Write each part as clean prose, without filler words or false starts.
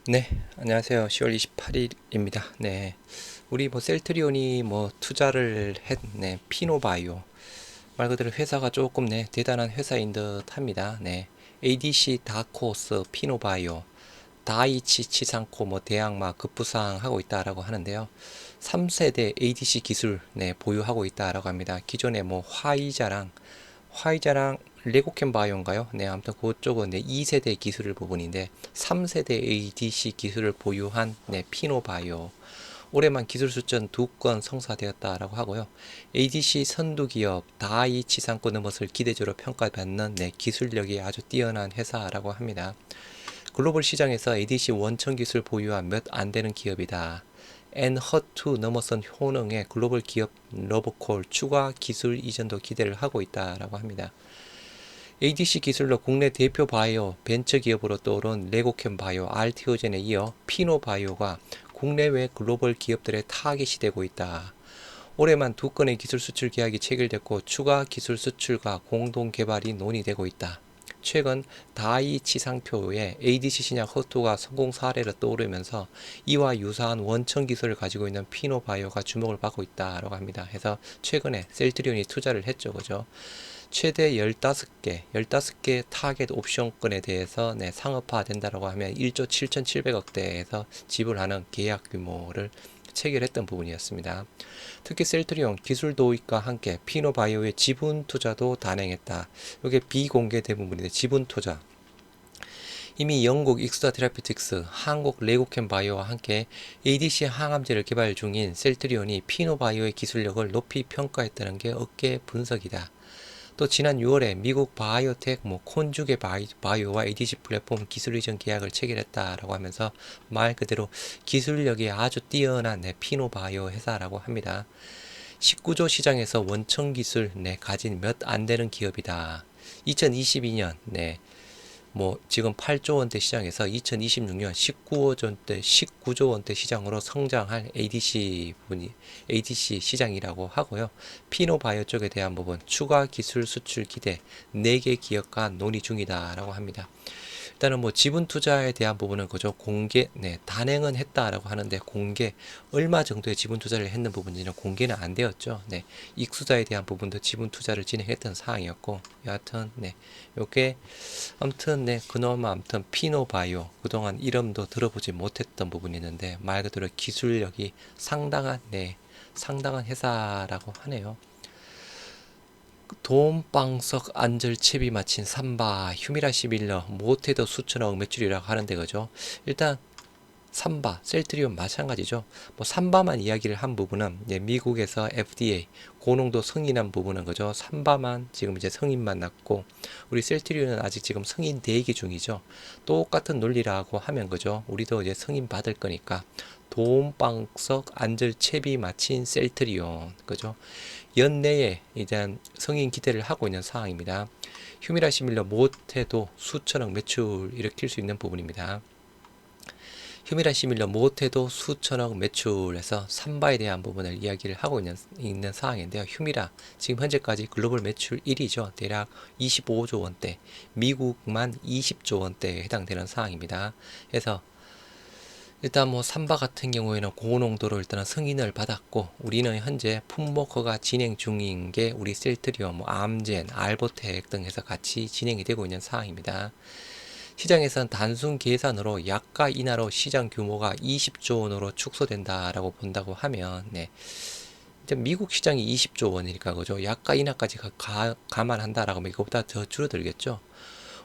네, 안녕하세요. 10월 28일입니다. 네, 우리 뭐 셀트리온이 뭐 투자를 했네, 피노바이오 말 그대로 회사가 조금 네 대단한 회사인 듯합니다. 네, ADC 다코스 피노바이오 다이치 치상코 뭐 대항마 급부상하고 있다라고 하는데요. 3세대 ADC 기술 네 보유하고 있다라고 합니다. 기존에 뭐 화이자랑 레고캠 바이오인가요? 네, 아무튼 그쪽은 네, 2세대 기술을 부분인데 3세대 ADC 기술을 보유한 네, 피노바이오. 올해만 기술 수준 2건 성사되었다라고 하고요. ADC 선두 기업 다이치 상권의 것을 기대주로 평가받는 네, 기술력이 아주 뛰어난 회사라고 합니다. 글로벌 시장에서 ADC 원천 기술 보유한 몇 안 되는 기업이다. 엔허투 넘어선 효능의 글로벌 기업 러브콜 추가 기술 이전도 기대를 하고 있다라고 합니다. ADC 기술로 국내 대표 바이오 벤처 기업으로 떠오른 레고캠 바이오, 알티오젠에 이어 피노 바이오가 국내외 글로벌 기업들의 타깃이 되고 있다. 올해만 2건의 기술 수출 계약이 체결됐고 추가 기술 수출과 공동 개발이 논의되고 있다. 최근 다이치 상표의 ADC 신약 허투가 성공 사례로 떠오르면서 이와 유사한 원천 기술을 가지고 있는 피노바이오가 주목을 받고 있다라고 합니다. 해서 최근에 셀트리온이 투자를 했죠, 그죠? 최대 15개 타겟 옵션권에 대해서 네, 상업화된다라고 하면 1조 7,700억대에서 지불하는 계약 규모를 체결했던 부분이었습니다. 특히 셀트리온 기술 도입과 함께 피노바이오의 지분 투자도 단행했다. 이게 비공개된 부분인데 지분 투자. 이미 영국 익스타 테라피틱스, 한국 레고캠 바이오와 함께 ADC 항암제를 개발 중인 셀트리온이 피노바이오의 기술력을 높이 평가했다는 게 업계 분석이다. 또 지난 6월에 미국 바이오텍 콘주게 바이오와 ADC 플랫폼 기술 이전 계약을 체결했다라고 하면서 말 그대로 기술력이 아주 뛰어난 피노 바이오 회사라고 합니다. 19조 시장에서 원천 기술 가진 몇 안 되는 기업이다. 2022년 지금 8조 원대 시장에서 2026년 19조 원대 시장으로 성장할 ADC 시장이라고 하고요. 피노바이오 쪽에 대한 부분 추가 기술 수출 기대 4개 기업과 논의 중이다라고 합니다. 일단은 뭐 지분 투자에 대한 부분은 그저 공개, 단행은 했다라고 하는데 공개 얼마 정도의 지분 투자를 했는 부분이는 공개는 안 되었죠. 네, 익수자에 대한 부분도 지분 투자를 진행했던 사항이었고, 여하튼 요게 아무튼 그나마 아무튼 피노바이오 그동안 이름도 들어보지 못했던 부분이 있는데 말 그대로 기술력이 상당한 회사라고 하네요. 돈방석 안절채비 마친 삼바 휴미라시 밀러 못해도 수천억 매출이라고 하는데 그죠. 일단 삼바 셀트리온 마찬가지죠. 뭐 삼바만 이야기를 한 부분은 미국에서 FDA 고농도 승인한 부분은 그죠. 삼바만 지금 이제 승인만 났고 우리 셀트리온은 아직 지금 승인 대기 중이죠. 똑같은 논리라고 하면 그죠. 우리도 이제 승인 받을 거니까 돈방석 안절채비 마친 셀트리온 그죠. 연내에 이제 승인 기대를 하고 있는 상황입니다. 휴미라 시밀러 못해도 수천억 매출 일으킬 수 있는 부분입니다. 휴미라 시밀러 못해도 수천억 매출에서 삼바에 대한 부분을 이야기를 하고 있는 상황인데요. 휴미라 지금 현재까지 글로벌 매출 1위죠. 대략 25조 원대, 미국만 20조 원대에 해당되는 상황입니다. 그래서 일단 뭐 삼바 같은 경우에는 고농도로 일단은 승인을 받았고 우리는 현재 품목허가 진행 중인 게 우리 셀트리온, 암젠, 알보텍 등 해서 같이 진행이 되고 있는 상황입니다. 시장에선 단순 계산으로 약가 인하로 시장 규모가 20조 원으로 축소된다라고 본다고 하면 이제 미국 시장이 20조 원이니까 그죠? 약가 인하까지 감안한다라고 하면 이거보다 더 줄어들겠죠.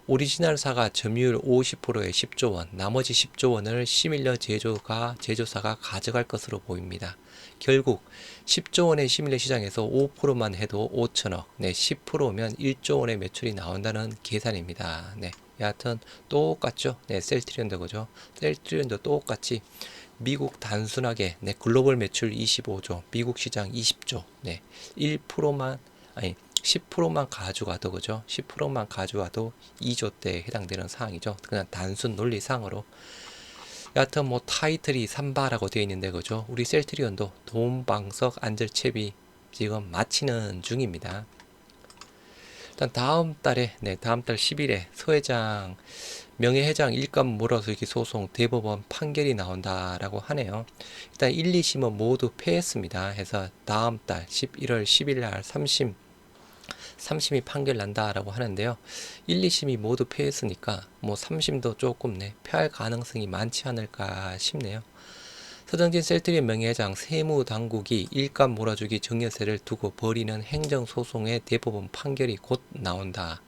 오리지널사가 점유율 50%의 10조 원, 나머지 10조 원을 시밀러 제조사가 가져갈 것으로 보입니다. 결국 10조 원의 시밀러 시장에서 5%만 해도 5천억, 10%면 1조 원의 매출이 나온다는 계산입니다. 여하튼 똑같죠. 셀트리온도 그죠. 셀트리온도 똑같이 미국 단순하게 글로벌 매출 25조, 미국 시장 20조, 1%만 아니 10%만 가져가도 그죠? 10%만 가져와도 2조대에 해당되는 사항이죠. 그냥 단순 논리상으로. 여하튼 뭐 타이틀이 삼바라고 되어 있는데 그죠? 우리 셀트리온도 돈방석 안절채비 지금 마치는 중입니다. 일단 다음 달 10일에 서 회장 명예회장 일감 몰아주기 소송 대법원 판결이 나온다라고 하네요. 일단 1, 2심은 모두 패했습니다. 해서 다음 달 11월 10일 날 3심이 판결 난다라고 하는데요. 1, 2심이 모두 패했으니까 뭐 3심도 조금 패할 가능성이 많지 않을까 싶네요. 서정진 셀트리온 명예회장 세무당국이 일감 몰아주기 증여세를 두고 벌이는 행정소송의 대법원 판결이 곧 나온다.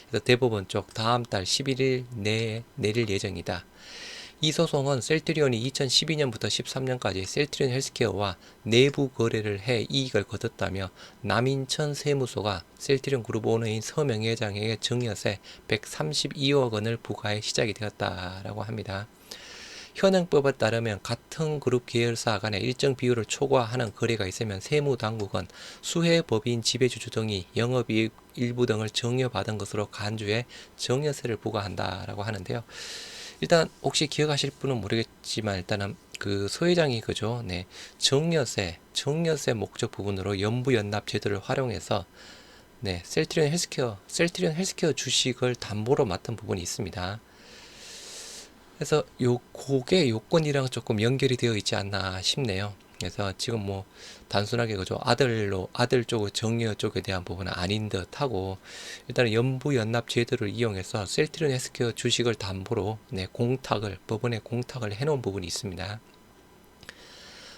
그래서 대법원 쪽 다음 달 11일 내에 내릴 예정이다. 이 소송은 셀트리온이 2012년부터 13년까지 셀트리온 헬스케어와 내부 거래를 해 이익을 거뒀다며 남인천 세무소가 셀트리온 그룹 오너인 서 명예회장에게 증여세 132억 원을 부과해 시작이 되었다라고 합니다. 현행법에 따르면 같은 그룹 계열사 간에 일정 비율을 초과하는 거래가 있으면 세무당국은 수혜법인 지배주주 등이 영업이익 일부 등을 증여받은 것으로 간주해 증여세를 부과한다라고 하는데요. 일단 혹시 기억하실 분은 모르겠지만 일단은 그 서 회장이 그죠? 네, 증여세 목적 부분으로 연부연납 제도를 활용해서 셀트리온 헬스케어 주식을 담보로 맡은 부분이 있습니다. 그래서 그게 요건이랑 조금 연결이 되어 있지 않나 싶네요. 그래서 지금 뭐 단순하게 그죠, 아들 쪽의 정여 쪽에 대한 부분은 아닌 듯 하고, 일단은 연부연납 제도를 이용해서 셀트리온 헬스케어 주식을 담보로 법원에 공탁을 해놓은 부분이 있습니다.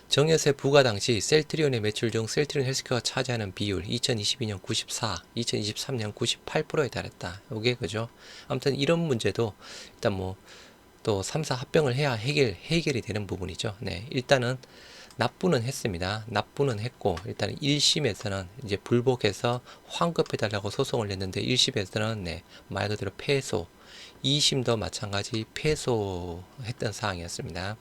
정여세 부과 당시 셀트리온의 매출 중 셀트리온 헬스케어가 차지하는 비율 2022년 94, 2023년 98%에 달했다. 이게 그죠. 아무튼 이런 문제도 일단 뭐 또 3사 합병을 해야 해결이 되는 부분이죠. 일단은 납부는 했습니다. 납부는 했고, 일단 1심에서는 이제 불복해서 환급해달라고 소송을 냈는데 1심에서는 말 그대로 패소, 2심도 마찬가지 패소했던 사항이었습니다.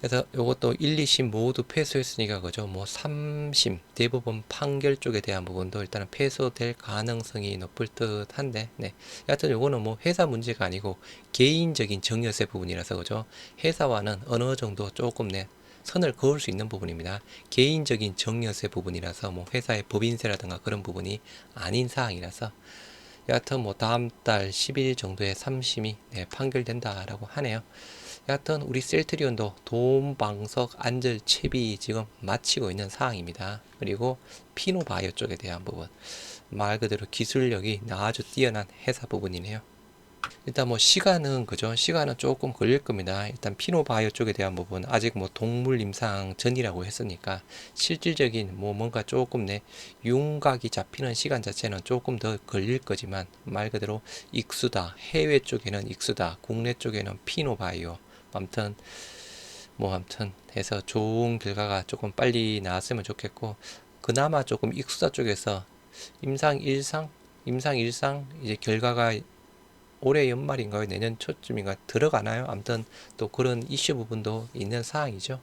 그래서 요것도 1, 2심 모두 패소했으니까 그죠. 뭐 3심 대법원 판결 쪽에 대한 부분도 일단은 패소될 가능성이 높을 듯한데, 여하튼 요거는 뭐 회사 문제가 아니고 개인적인 증여세 부분이라서 그죠. 회사와는 어느 정도 조금 선을 그을 수 있는 부분입니다. 개인적인 증여세 부분이라서 뭐 회사의 법인세라든가 그런 부분이 아닌 사항이라서, 여하튼 뭐 다음 달 10일 정도에 3심이 판결된다라고 하네요. 여하튼 우리 셀트리온도 도움방석 안절 채비 지금 마치고 있는 상황입니다. 그리고 피노바이오 쪽에 대한 부분, 말 그대로 기술력이 아주 뛰어난 회사 부분이네요. 일단 뭐 시간은 그죠, 시간은 조금 걸릴 겁니다. 일단 피노바이오 쪽에 대한 부분 아직 뭐 동물 임상 전이라고 했으니까 실질적인 뭐 뭔가 조금 윤곽이 잡히는 시간 자체는 조금 더 걸릴 거지만, 말 그대로 익수다, 해외 쪽에는 익수다, 국내 쪽에는 피노바이오, 아무튼 해서 좋은 결과가 조금 빨리 나왔으면 좋겠고, 그나마 조금 익수다 쪽에서 임상 1상 이제 결과가 올해 연말인가요? 내년 초쯤인가 들어가나요? 아무튼 또 그런 이슈 부분도 있는 사항이죠.